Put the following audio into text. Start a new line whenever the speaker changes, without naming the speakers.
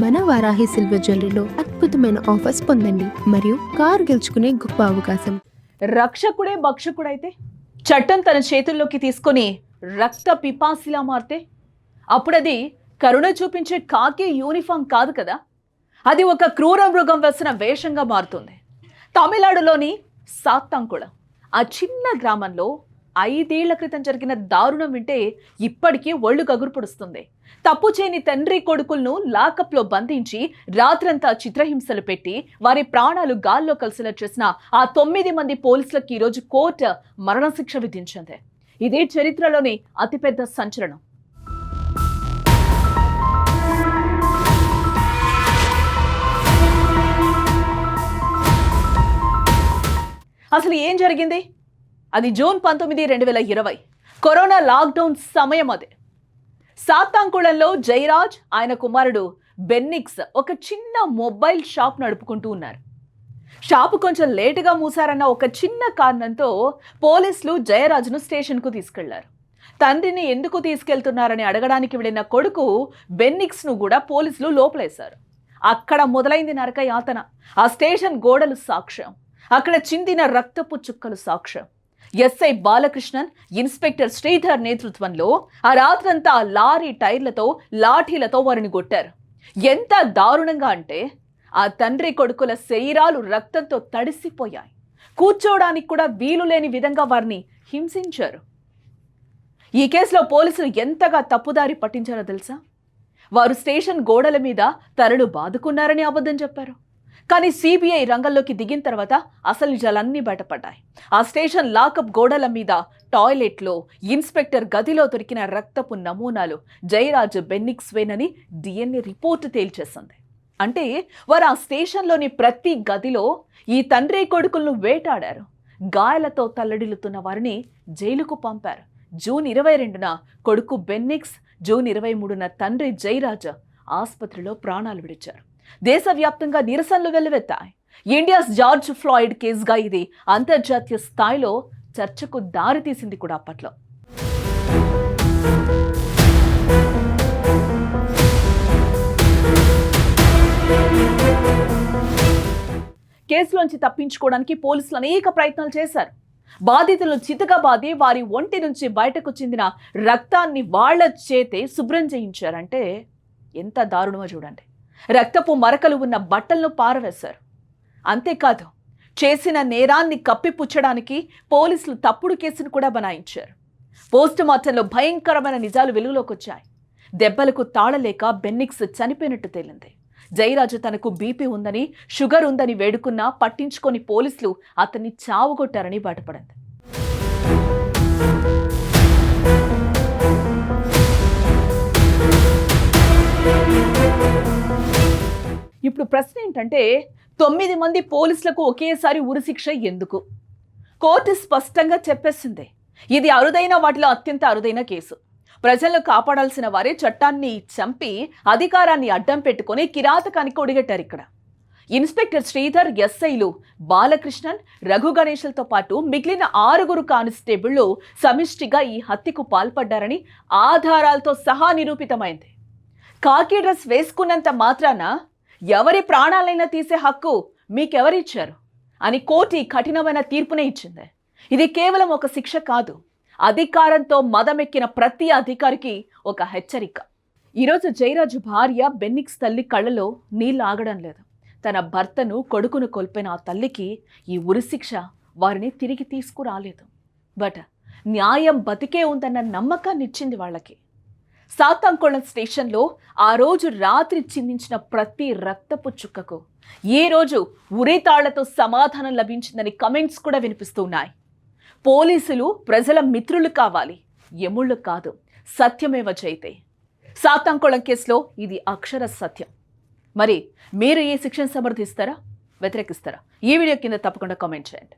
మన వారాహి సిల్వర్ జ్యువెలరీలో అద్భుతమైన ఆఫర్స్ పొందండి మరియు కారు గెలుచుకునే గొప్ప అవకాశం.
రక్షకుడే భక్షకుడైతే, చట్టం తన చేతుల్లోకి తీసుకొని రక్త పిపాసిలా మారితే అప్పుడది కరుణ చూపించే కాకి యూనిఫామ్ కాదు కదా, అది ఒక క్రూర మృగం వేసిన వేషంగా మారుతుంది. తమిళనాడులోని సాత్తాంకుళం ఆ చిన్న గ్రామంలో 5 ఏళ్ల క్రితం జరిగిన దారుణం వింటే ఇప్పటికీ ఒళ్ళు గగురు పొడుస్తుంది. తప్పు చేయని తండ్రి కొడుకులను లాకప్లో బంధించి రాత్రంతా చిత్రహింసలు పెట్టి వారి ప్రాణాలు గాల్లో కలిసేలా చేసిన ఆ 9 మంది పోలీసులకు ఈరోజు కోర్టు మరణశిక్ష విధించింది. ఇదే చరిత్రలోని అతిపెద్ద సంచలనం. అసలు ఏం జరిగింది? అది జూన్ 19, 2020 కరోనా లాక్డౌన్ సమయం. అదే సాత్తాంకుళంలో జయరాజ్, ఆయన కుమారుడు బెన్నిక్స్ ఒక చిన్న మొబైల్ షాప్ నడుపుకుంటూ ఉన్నారు. షాపు కొంచెం లేటుగా మూసారన్న ఒక చిన్న కారణంతో పోలీసులు జయరాజ్ను స్టేషన్కు తీసుకెళ్లారు. తండ్రిని ఎందుకు తీసుకెళ్తున్నారని అడగడానికి వెళ్ళిన కొడుకు బెన్నిక్స్ను కూడా పోలీసులు లోపలేశారు. అక్కడ మొదలైంది నరక యాతన. ఆ స్టేషన్ గోడలు సాక్ష్యం, అక్కడ చిందిన రక్తపు చుక్కలు సాక్ష్యం. ఎస్ఐ బాలకృష్ణన్, ఇన్స్పెక్టర్ శ్రీధర్ నేతృత్వంలో ఆ రాత్రంతా లారీ టైర్లతో, లాఠీలతో వారిని కొట్టారు. ఎంత దారుణంగా అంటే ఆ తండ్రి కొడుకుల శరీరాలు రక్తంతో తడిసిపోయాయి. కూర్చోవడానికి కూడా వీలు లేని విధంగా వారిని హింసించారు. ఈ కేసులో పోలీసులు ఎంతగా తప్పుదారి పట్టించారో తెలుసా? వారు స్టేషన్ గోడల మీద తరలు బాదుకున్నారని అబద్ధం చెప్పారు. కానీ సిబిఐ రంగంలోకి దిగిన తర్వాత అసలు నిజాలన్నీ బయటపడ్డాయి. ఆ స్టేషన్ లాకప్ గోడల మీద, టాయిలెట్లో, ఇన్స్పెక్టర్ గదిలో దొరికిన రక్తపు నమూనాలు జయరాజ్ బెన్నిక్స్వేనని డిఎన్ఏ రిపోర్టు తేల్చేసింది. అంటే వారు ఆ స్టేషన్లోని ప్రతి గదిలో ఈ తండ్రి కొడుకులను వేటాడారు. గాయాలతో తల్లడిల్లుతున్న వారిని జైలుకు పంపారు. జూన్ 22న కొడుకు బెన్నిక్స్, జూన్ 23న తండ్రి జయరాజ్ ఆసుపత్రిలో ప్రాణాలు విడిచారు. దేశవ్యాప్తంగా నిరసనలు వెల్లువెత్తాయి. ఇండియాస్ జార్జ్ ఫ్లాయిడ్ కేసుగా ఇది అంతర్జాతీయ స్థాయిలో చర్చకు దారితీసింది కూడా అప్పట్లో. కేసులోంచి తప్పించుకోవడానికి పోలీసులు అనేక ప్రయత్నాలు చేశారు. బాధితులను చితకబాది వారి ఒంటి నుంచి బయటకు చెందిన రక్తాన్ని వాళ్ల చేతే శుభ్రం చేయించారంటే ఎంత దారుణమో చూడండి. రక్తపు మరకలు ఉన్న బట్టలను పారవేశారు. అంతేకాదు, చేసిన నేరాన్ని కప్పిపుచ్చడానికి పోలీసులు తప్పుడు కేసును కూడా బనాయించారు. పోస్టుమార్టంలో భయంకరమైన నిజాలు వెలుగులోకి వచ్చాయి. దెబ్బలకు తాళలేక బెన్నిక్స్ చనిపోయినట్టు తేలింది. జయరాజు తనకు బీపీ ఉందని, షుగర్ ఉందని వేడుకున్నా పట్టించుకొని పోలీసులు అతన్ని చావుగొట్టారని బయటపడింది. ఇప్పుడు ప్రశ్న ఏంటంటే, 9 మంది పోలీసులకు ఒకేసారి ఉరిశిక్ష ఎందుకు? కోర్టు స్పష్టంగా చెప్పేసింది, ఇది అరుదైన వాటిలో అత్యంత అరుదైన కేసు. ప్రజలను కాపాడాల్సిన వారే చట్టాన్ని చంపి అధికారాన్ని అడ్డం పెట్టుకొని కిరాతకానికి ఒడిగట్టారు. ఇక్కడ ఇన్స్పెక్టర్ శ్రీధర్, ఎస్ఐలు బాలకృష్ణన్, రఘు గణేష్లతో పాటు మిగిలిన 6 కానిస్టేబుళ్లు సమిష్టిగా ఈ హత్యకు పాల్పడ్డారని ఆధారాలతో సహా నిరూపితమైంది. కాకి డ్రెస్ వేసుకున్నంత మాత్రాన ఎవరి ప్రాణాలైనా తీసే హక్కు మీకెవరిచ్చారు అని కోర్టు కఠినమైన తీర్పునే ఇచ్చింది. ఇది కేవలం ఒక శిక్ష కాదు, అధికారంతో మదమెక్కిన ప్రతి అధికారికి ఒక హెచ్చరిక. ఈరోజు జయరాజు భార్య బెన్నిక్స్ తల్లి కళ్ళలో నీళ్లు ఆగడం లేదు. తన భర్తను, కొడుకును కోల్పోయిన ఆ తల్లికి ఈ ఉరిశిక్ష వారిని తిరిగి తీసుకురాలేదు. బట్ న్యాయం బతికే ఉందన్న నమ్మకాన్ని ఇచ్చింది వాళ్ళకి. సాత్తాంకుళం స్టేషన్లో ఆ రోజు రాత్రి చిందించిన ప్రతి రక్తపు చుక్కకు ఈ రోజు ఉరితాళ్లతో సమాధానం లభించిందని కమెంట్స్ కూడా వినిపిస్తున్నాయి. పోలీసులు ప్రజల మిత్రులు కావాలి, యముళ్ళు కాదు. సత్యమేవ జయతే. సాత్తాంకుళం కేసులో ఇది అక్షర సత్యం. మరి మీరు ఈ శిక్షను సమర్థిస్తారా, వ్యతిరేకిస్తారా? ఈ వీడియో కింద తప్పకుండా కామెంట్ చేయండి.